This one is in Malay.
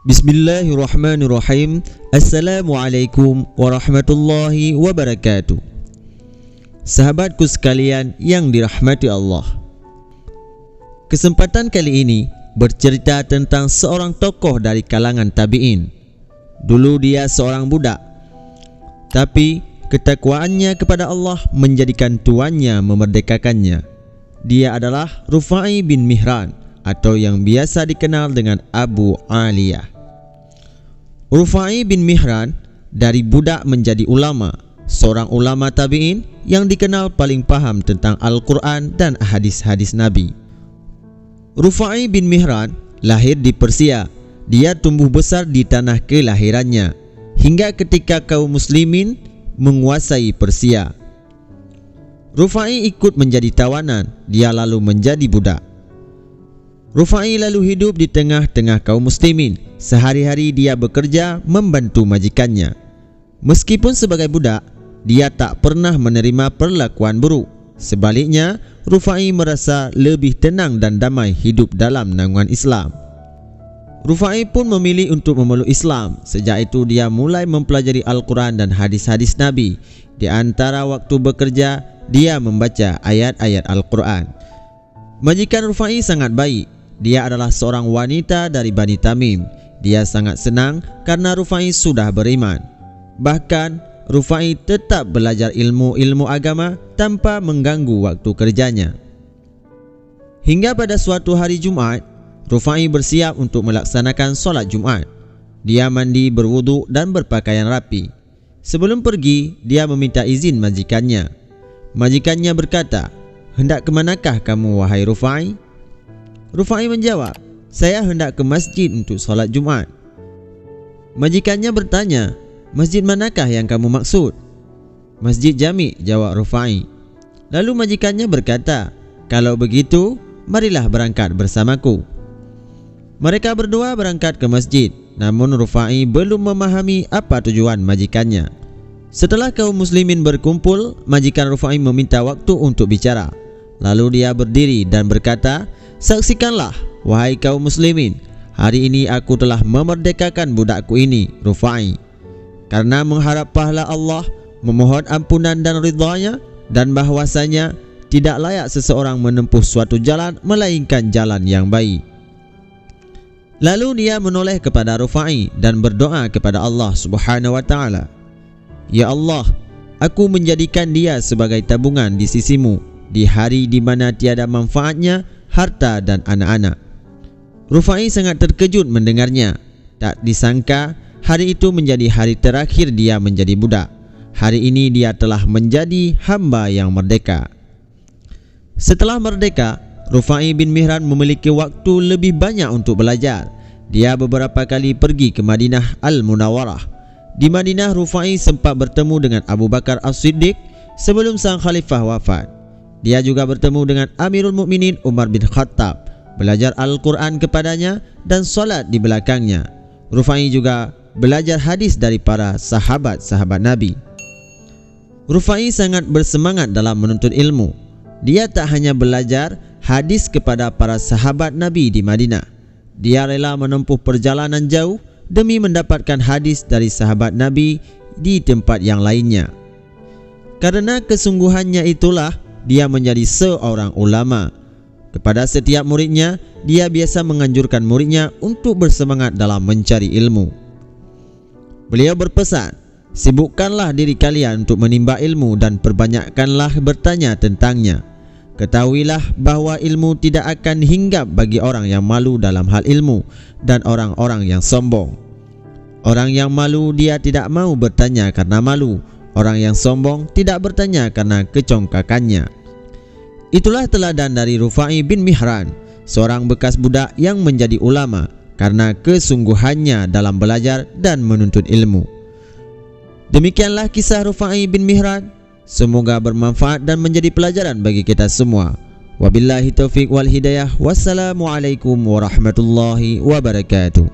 Bismillahirrahmanirrahim. Assalamualaikum warahmatullahi wabarakatuh. Sahabatku sekalian yang dirahmati Allah, kesempatan kali ini bercerita tentang seorang tokoh dari kalangan tabi'in. Dulu dia seorang budak, tapi ketakwaannya kepada Allah menjadikan tuannya memerdekakannya. Dia adalah Rufai bin Mihran atau yang biasa dikenal dengan Abu Aliyah. Rufai bin Mihran dari budak menjadi ulama, seorang ulama tabi'in yang dikenal paling paham tentang Al-Quran dan hadis-hadis Nabi. Rufai bin Mihran lahir di Persia. Dia tumbuh besar di tanah kelahirannya hingga ketika kaum muslimin menguasai Persia. Rufai ikut menjadi tawanan, dia lalu menjadi budak. Rufai lalu hidup di tengah-tengah kaum muslimin. Sehari-hari dia bekerja membantu majikannya. Meskipun sebagai budak, dia tak pernah menerima perlakuan buruk. Sebaliknya, Rufai merasa lebih tenang dan damai hidup dalam naungan Islam. Rufai pun memilih untuk memeluk Islam. Sejak itu dia mulai mempelajari Al-Quran dan hadis-hadis Nabi. Di antara waktu bekerja, dia membaca ayat-ayat Al-Quran. Majikan Rufai sangat baik. Dia adalah seorang wanita dari Bani Tamim. Dia sangat senang karena Rufai sudah beriman. Bahkan Rufai tetap belajar ilmu-ilmu agama tanpa mengganggu waktu kerjanya. Hingga pada suatu hari Jumat, Rufai bersiap untuk melaksanakan solat Jumat. Dia mandi, berwudu dan berpakaian rapi. Sebelum pergi, dia meminta izin majikannya. Majikannya berkata, "Hendak ke manakah kamu, wahai Rufai?" Rufai menjawab, "Saya hendak ke masjid untuk solat Jumat." Majikannya bertanya, "Masjid manakah yang kamu maksud?" "Masjid Jami'," jawab Rufai. Lalu majikannya berkata, "Kalau begitu, marilah berangkat bersamaku." Mereka berdua berangkat ke masjid. Namun Rufai belum memahami apa tujuan majikannya. Setelah kaum muslimin berkumpul, majikan Rufai meminta waktu untuk bicara. Lalu dia berdiri dan berkata, "Saksikanlah, wahai kaum muslimin, hari ini aku telah memerdekakan budakku ini, Rufai. Karena mengharap pahala Allah, memohon ampunan dan ridhanya, dan bahwasanya tidak layak seseorang menempuh suatu jalan melainkan jalan yang baik." Lalu dia menoleh kepada Rufai dan berdoa kepada Allah Subhanahu wa ta'ala, "Ya Allah, aku menjadikan dia sebagai tabungan di sisimu di hari di mana tiada manfaatnya harta dan anak-anak." Rufai sangat terkejut mendengarnya. Tak disangka hari itu menjadi hari terakhir dia menjadi budak. Hari ini dia telah menjadi hamba yang merdeka. Setelah merdeka, Rufai bin Mihran memiliki waktu lebih banyak untuk belajar. Dia beberapa kali pergi ke Madinah Al-Munawwarah. Di Madinah, Rufai sempat bertemu dengan Abu Bakar As-Siddiq sebelum sang khalifah wafat. Dia juga bertemu dengan Amirul Mukminin Umar bin Khattab, belajar Al-Quran kepadanya dan solat di belakangnya. Rufai juga belajar hadis dari para sahabat-sahabat Nabi. Rufai sangat bersemangat dalam menuntut ilmu. Dia tak hanya belajar hadis kepada para sahabat Nabi di Madinah. Dia rela menempuh perjalanan jauh demi mendapatkan hadis dari sahabat Nabi di tempat yang lainnya. Karena kesungguhannya itulah dia menjadi seorang ulama. Kepada setiap muridnya, dia biasa menganjurkan muridnya untuk bersemangat dalam mencari ilmu. Beliau berpesan, "Sibukkanlah diri kalian untuk menimba ilmu dan perbanyakkanlah bertanya tentangnya. Ketahuilah bahwa ilmu tidak akan hinggap bagi orang yang malu dalam hal ilmu dan orang-orang yang sombong. Orang yang malu dia tidak mau bertanya karena malu. Orang yang sombong tidak bertanya karena kecongkakannya." Itulah teladan dari Rufai bin Mihran, seorang bekas budak yang menjadi ulama karena kesungguhannya dalam belajar dan menuntut ilmu. Demikianlah kisah Rufai bin Mihran. Semoga bermanfaat dan menjadi pelajaran bagi kita semua. Wabillahi taufiq wal hidayah. Wassalamualaikum warahmatullahi wabarakatuh.